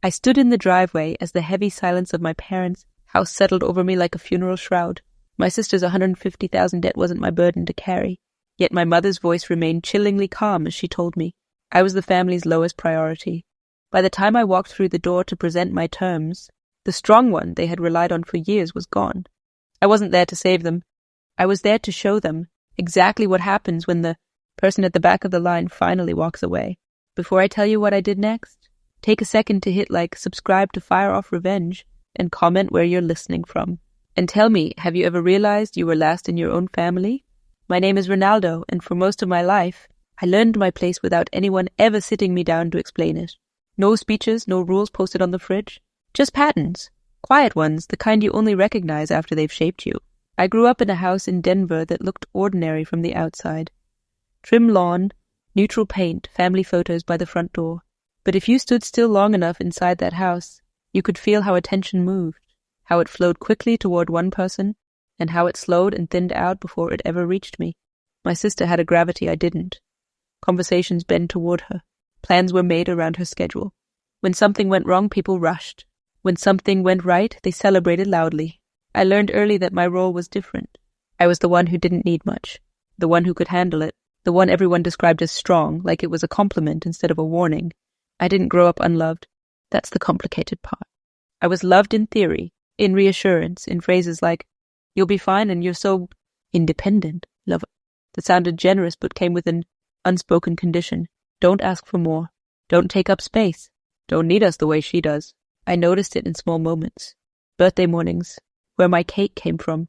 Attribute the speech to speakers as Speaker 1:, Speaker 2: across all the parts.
Speaker 1: I stood in the driveway as the heavy silence of my parents' house settled over me like a funeral shroud. My sister's $150,000 debt wasn't my burden to carry, yet my mother's voice remained chillingly calm as she told me I was the family's lowest priority. By the time I walked through the door to present my terms, the strong one they had relied on for years was gone. I wasn't there to save them. I was there to show them exactly what happens when the person at the back of the line finally walks away. Before I tell you what I did next, take a second to hit like, subscribe to Fire Off Revenge, and comment where you're listening from. And tell me, have you ever realized you were last in your own family? My name is Ronaldo, and for most of my life, I learned my place without anyone ever sitting me down to explain it. No speeches, no rules posted on the fridge. Just patterns. Quiet ones, the kind you only recognize after they've shaped you. I grew up in a house in Denver that looked ordinary from the outside. Trim lawn, neutral paint, family photos by the front door. But if you stood still long enough inside that house, you could feel how attention moved, how it flowed quickly toward one person, and how it slowed and thinned out before it ever reached me. My sister had a gravity I didn't. Conversations bent toward her. Plans were made around her schedule. When something went wrong, people rushed. When something went right, they celebrated loudly. I learned early that my role was different. I was the one who didn't need much, the one who could handle it, the one everyone described as strong, like it was a compliment instead of a warning. I didn't grow up unloved. That's the complicated part. I was loved in theory, in reassurance, in phrases like, "You'll be fine and you're so independent, lover," that sounded generous but came with an unspoken condition. Don't ask for more. Don't take up space. Don't need us the way she does. I noticed it in small moments. Birthday mornings, where my cake came from.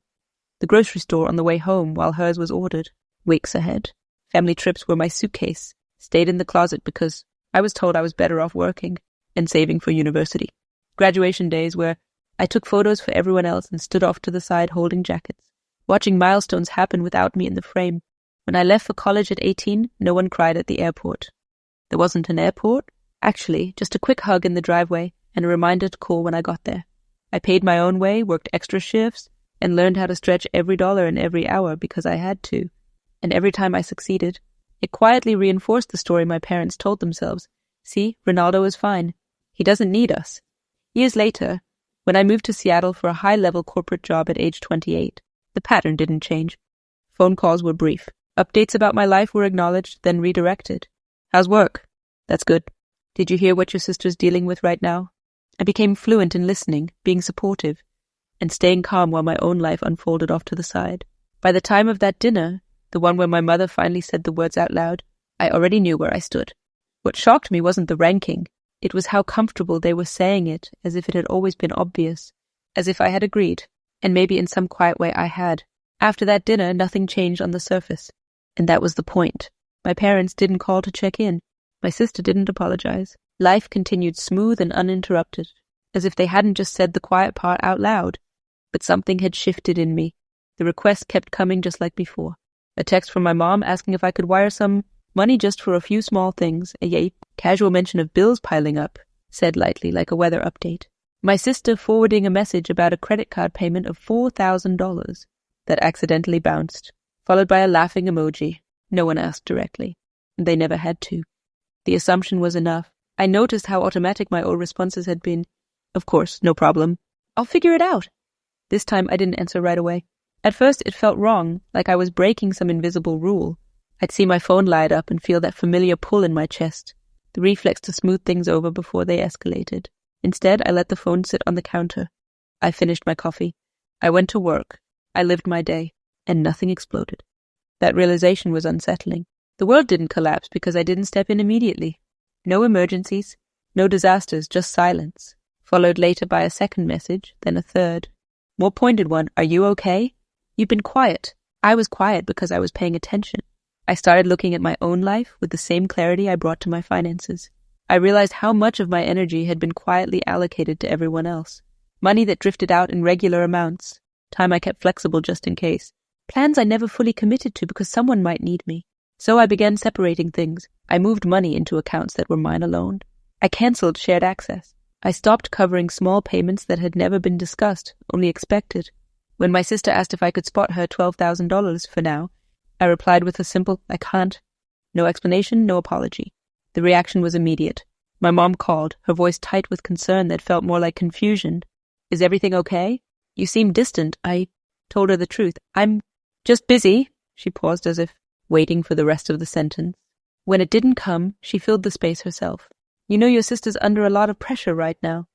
Speaker 1: The grocery store on the way home while hers was ordered. Weeks ahead. Family trips where my suitcase stayed in the closet because I was told I was better off working and saving for university. Graduation days where I took photos for everyone else and stood off to the side holding jackets, watching milestones happen without me in the frame. When I left for college at 18, no one cried at the airport. There wasn't an airport. Actually, just a quick hug in the driveway and a reminder to call when I got there. I paid my own way, worked extra shifts, and learned how to stretch every dollar and every hour because I had to. And every time I succeeded, it quietly reinforced the story my parents told themselves. See, Ronaldo is fine. He doesn't need us. Years later, when I moved to Seattle for a high-level corporate job at age 28, the pattern didn't change. Phone calls were brief. Updates about my life were acknowledged, then redirected. How's work? That's good. Did you hear what your sister's dealing with right now? I became fluent in listening, being supportive, and staying calm while my own life unfolded off to the side. By the time of that dinner, the one where my mother finally said the words out loud, I already knew where I stood. What shocked me wasn't the ranking. It was how comfortable they were saying it, as if it had always been obvious, as if I had agreed, and maybe in some quiet way I had. After that dinner, nothing changed on the surface. And that was the point. My parents didn't call to check in. My sister didn't apologize. Life continued smooth and uninterrupted, as if they hadn't just said the quiet part out loud. But something had shifted in me. The requests kept coming just like before. A text from my mom asking if I could wire some money just for a few small things. A casual mention of bills piling up, said lightly like a weather update. My sister forwarding a message about a credit card payment of $4,000 that accidentally bounced, followed by a laughing emoji. No one asked directly. They never had to. The assumption was enough. I noticed how automatic my old responses had been. Of course, no problem. I'll figure it out. This time I didn't answer right away. At first it felt wrong, like I was breaking some invisible rule. I'd see my phone light up and feel that familiar pull in my chest, the reflex to smooth things over before they escalated. Instead, I let the phone sit on the counter. I finished my coffee. I went to work. I lived my day, and nothing exploded. That realization was unsettling. The world didn't collapse because I didn't step in immediately. No emergencies, no disasters, just silence, followed later by a second message, then a third. More pointed one, "Are you okay? You've been quiet." I was quiet because I was paying attention. I started looking at my own life with the same clarity I brought to my finances. I realized how much of my energy had been quietly allocated to everyone else. Money that drifted out in regular amounts. Time I kept flexible just in case. Plans I never fully committed to because someone might need me. So I began separating things. I moved money into accounts that were mine alone. I cancelled shared access. I stopped covering small payments that had never been discussed, only expected. When my sister asked if I could spot her $12,000 for now, I replied with a simple, "I can't." No explanation, no apology. The reaction was immediate. My mom called, her voice tight with concern that felt more like confusion. Is everything okay? You seem distant. I told her the truth. I'm just busy. She paused as if waiting for the rest of the sentence. When it didn't come, she filled the space herself. You know your sister's under a lot of pressure right now.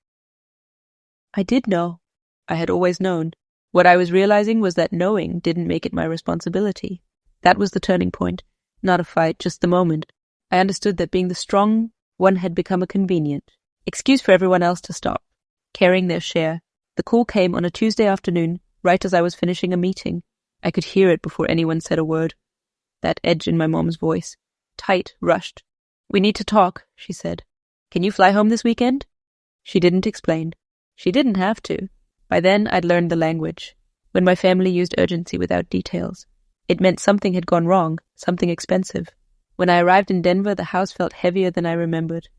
Speaker 1: I did know. I had always known. What I was realizing was that knowing didn't make it my responsibility. That was the turning point. Not a fight, just the moment. I understood that being the strong one had become a convenient excuse for everyone else to stop, carrying their share. The call came on a Tuesday afternoon, right as I was finishing a meeting. I could hear it before anyone said a word. That edge in my mom's voice. Tight, rushed. We need to talk, she said. Can you fly home this weekend? She didn't explain. She didn't have to. By then, I'd learned the language. When my family used urgency without details, it meant something had gone wrong, something expensive. When I arrived in Denver, the house felt heavier than I remembered.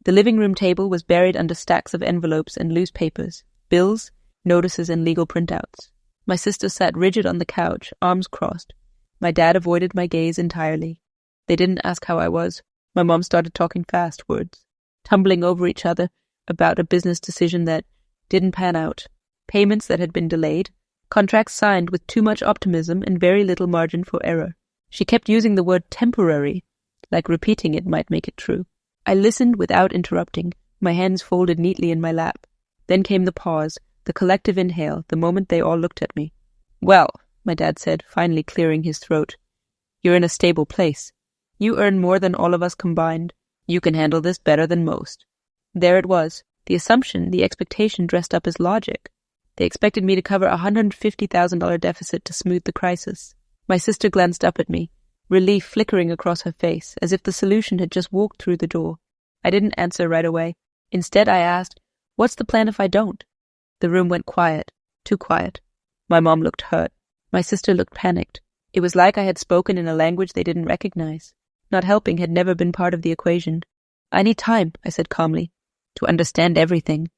Speaker 1: The living room table was buried under stacks of envelopes and loose papers, bills, notices, and legal printouts. My sister sat rigid on the couch, arms crossed. My dad avoided my gaze entirely. They didn't ask how I was. My mom started talking fast, words, tumbling over each other about a business decision that didn't pan out, payments that had been delayed, contracts signed with too much optimism and very little margin for error. She kept using the word temporary, like repeating it might make it true. I listened without interrupting, my hands folded neatly in my lap. Then came the pause, the collective inhale, the moment they all looked at me. Well, my dad said, finally clearing his throat, you're in a stable place. You earn more than all of us combined. You can handle this better than most. There it was, the assumption, the expectation dressed up as logic. They expected me to cover a $150,000 deficit to smooth the crisis. My sister glanced up at me, relief flickering across her face, as if the solution had just walked through the door. I didn't answer right away. Instead, I asked, what's the plan if I don't? The room went quiet, too quiet. My mom looked hurt. My sister looked panicked. It was like I had spoken in a language they didn't recognize. Not helping had never been part of the equation. I need time, I said calmly, to understand everything.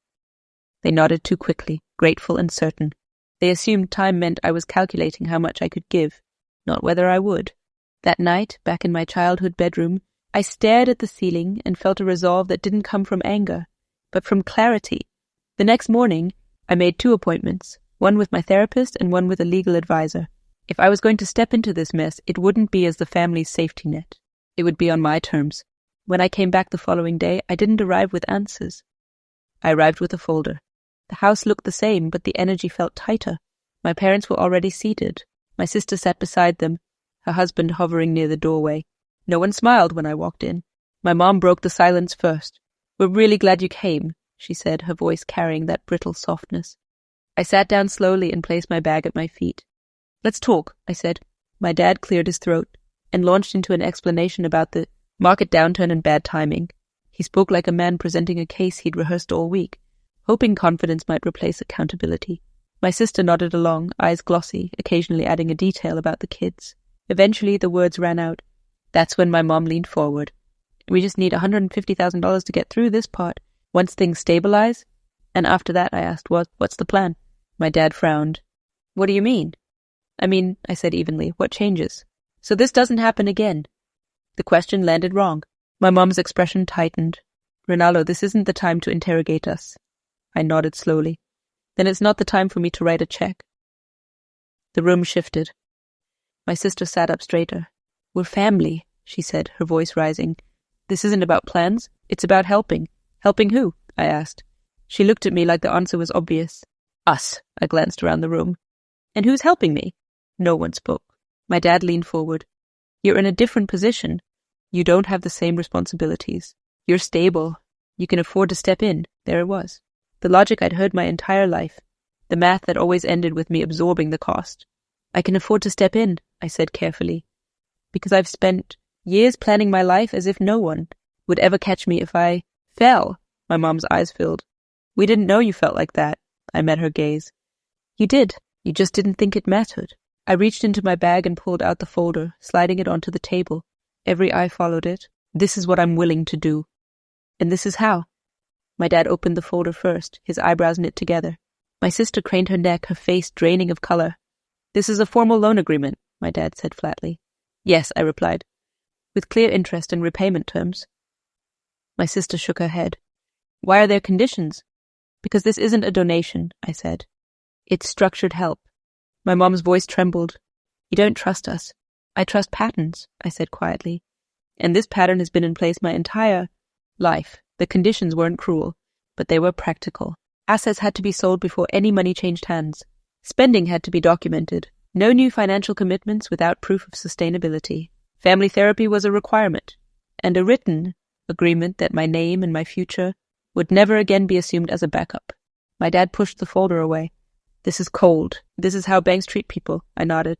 Speaker 1: They nodded too quickly, grateful and certain. They assumed time meant I was calculating how much I could give, not whether I would. That night, back in my childhood bedroom, I stared at the ceiling and felt a resolve that didn't come from anger, but from clarity. The next morning, I made 2 appointments, one with my therapist and one with a legal advisor. If I was going to step into this mess, it wouldn't be as the family's safety net. It would be on my terms. When I came back the following day, I didn't arrive with answers. I arrived with a folder. The house looked the same, but the energy felt tighter. My parents were already seated. My sister sat beside them, her husband hovering near the doorway. No one smiled when I walked in. My mom broke the silence first. We're really glad you came, she said, her voice carrying that brittle softness. I sat down slowly and placed my bag at my feet. Let's talk, I said. My dad cleared his throat and launched into an explanation about the market downturn and bad timing. He spoke like a man presenting a case he'd rehearsed all week, hoping confidence might replace accountability. My sister nodded along, eyes glossy, occasionally adding a detail about the kids. Eventually, the words ran out. That's when my mom leaned forward. We just need $150,000 to get through this part. Once things stabilize. And after that, I asked, what's the plan? My dad frowned. What do you mean? I said evenly, what changes? So this doesn't happen again. The question landed wrong. My mom's expression tightened. Ronaldo, this isn't the time to interrogate us. I nodded slowly. Then it's not the time for me to write a check. The room shifted. My sister sat up straighter. We're family, she said, her voice rising. This isn't about plans. It's about helping. Helping who? I asked. She looked at me like the answer was obvious. Us, I glanced around the room. And who's helping me? No one spoke. My dad leaned forward. You're in a different position. You don't have the same responsibilities. You're stable. You can afford to step in. There it was. The logic I'd heard my entire life. The math that always ended with me absorbing the cost. I can afford to step in, I said carefully, because I've spent years planning my life as if no one would ever catch me if I fell. My mom's eyes filled. We didn't know you felt like that. I met her gaze. You did. You just didn't think it mattered. I reached into my bag and pulled out the folder, sliding it onto the table. Every eye followed it. This is what I'm willing to do. And this is how. My dad opened the folder first, his eyebrows knit together. My sister craned her neck, her face draining of color. This is a formal loan agreement, my dad said flatly. Yes, I replied, with clear interest and repayment terms. My sister shook her head. Why are there conditions? Because this isn't a donation, I said. It's structured help. My mom's voice trembled. You don't trust us. I trust patterns, I said quietly. And this pattern has been in place my entire life. The conditions weren't cruel, but they were practical. Assets had to be sold before any money changed hands. Spending had to be documented. No new financial commitments without proof of sustainability. Family therapy was a requirement, and a written agreement that my name and my future would never again be assumed as a backup. My dad pushed the folder away. This is cold. This is how banks treat people, I nodded.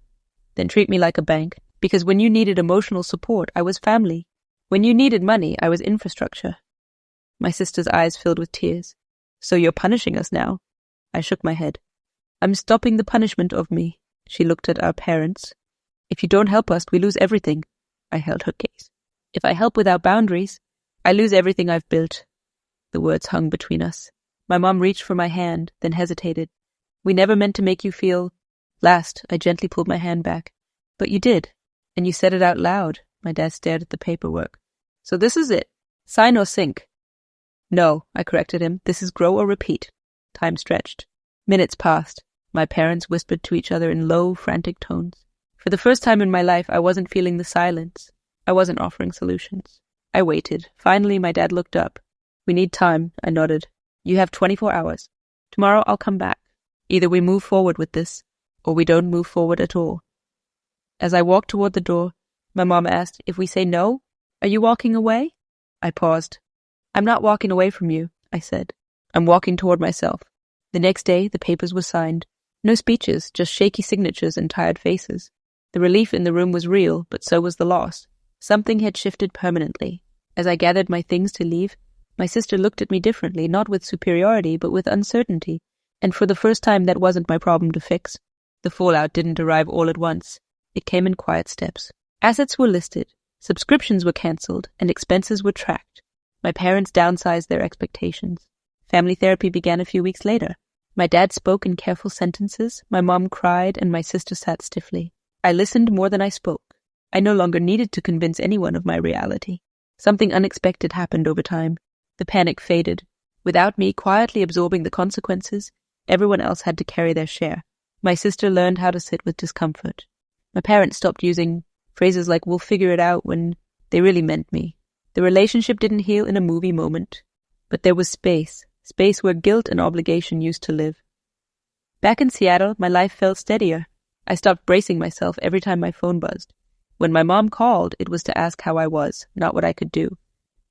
Speaker 1: Then treat me like a bank. Because when you needed emotional support, I was family. When you needed money, I was infrastructure. My sister's eyes filled with tears. So you're punishing us now? I shook my head. I'm stopping the punishment of me. She looked at our parents. If you don't help us, we lose everything. I held her gaze. If I help without boundaries, I lose everything I've built. The words hung between us. My mom reached for my hand, then hesitated. We never meant to make you feel... Last, I gently pulled my hand back. But you did, and you said it out loud. My dad stared at the paperwork. So this is it. Sign or sink. No, I corrected him. This is grow or repeat. Time stretched. Minutes passed. My parents whispered to each other in low, frantic tones. For the first time in my life, I wasn't feeling the silence. I wasn't offering solutions. I waited. Finally, my dad looked up. We need time, I nodded. You have 24 hours. Tomorrow I'll come back. Either we move forward with this, or we don't move forward at all. As I walked toward the door, my mom asked, if we say no, are you walking away? I paused. I'm not walking away from you, I said. I'm walking toward myself. The next day, the papers were signed. No speeches, just shaky signatures and tired faces. The relief in the room was real, but so was the loss. Something had shifted permanently. As I gathered my things to leave, my sister looked at me differently, not with superiority, but with uncertainty. And for the first time, that wasn't my problem to fix. The fallout didn't arrive all at once. It came in quiet steps. Assets were listed, subscriptions were cancelled, and expenses were tracked. My parents downsized their expectations. Family therapy began a few weeks later. My dad spoke in careful sentences, my mom cried, and my sister sat stiffly. I listened more than I spoke. I no longer needed to convince anyone of my reality. Something unexpected happened over time. The panic faded. Without me quietly absorbing the consequences, everyone else had to carry their share. My sister learned how to sit with discomfort. My parents stopped using phrases like, we'll figure it out, when they really meant me. The relationship didn't heal in a movie moment, but there was space where guilt and obligation used to live. Back in Seattle, my life felt steadier. I stopped bracing myself every time my phone buzzed. When my mom called, it was to ask how I was, not what I could do.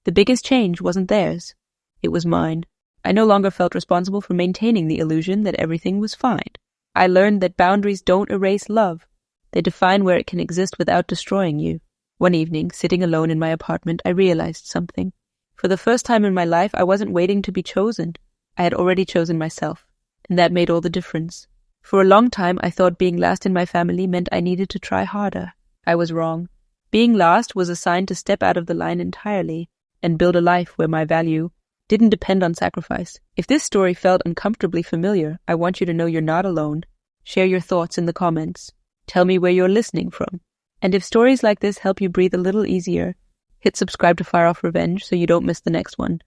Speaker 1: The biggest change wasn't theirs. It was mine. I no longer felt responsible for maintaining the illusion that everything was fine. I learned that boundaries don't erase love. They define where it can exist without destroying you. One evening, sitting alone in my apartment, I realized something. For the first time in my life, I wasn't waiting to be chosen. I had already chosen myself, and that made all the difference. For a long time, I thought being last in my family meant I needed to try harder. I was wrong. Being last was a sign to step out of the line entirely and build a life where my value didn't depend on sacrifice. If this story felt uncomfortably familiar, I want you to know you're not alone. Share your thoughts in the comments. Tell me where you're listening from. And if stories like this help you breathe a little easier, hit subscribe to Fire Off Revenge so you don't miss the next one.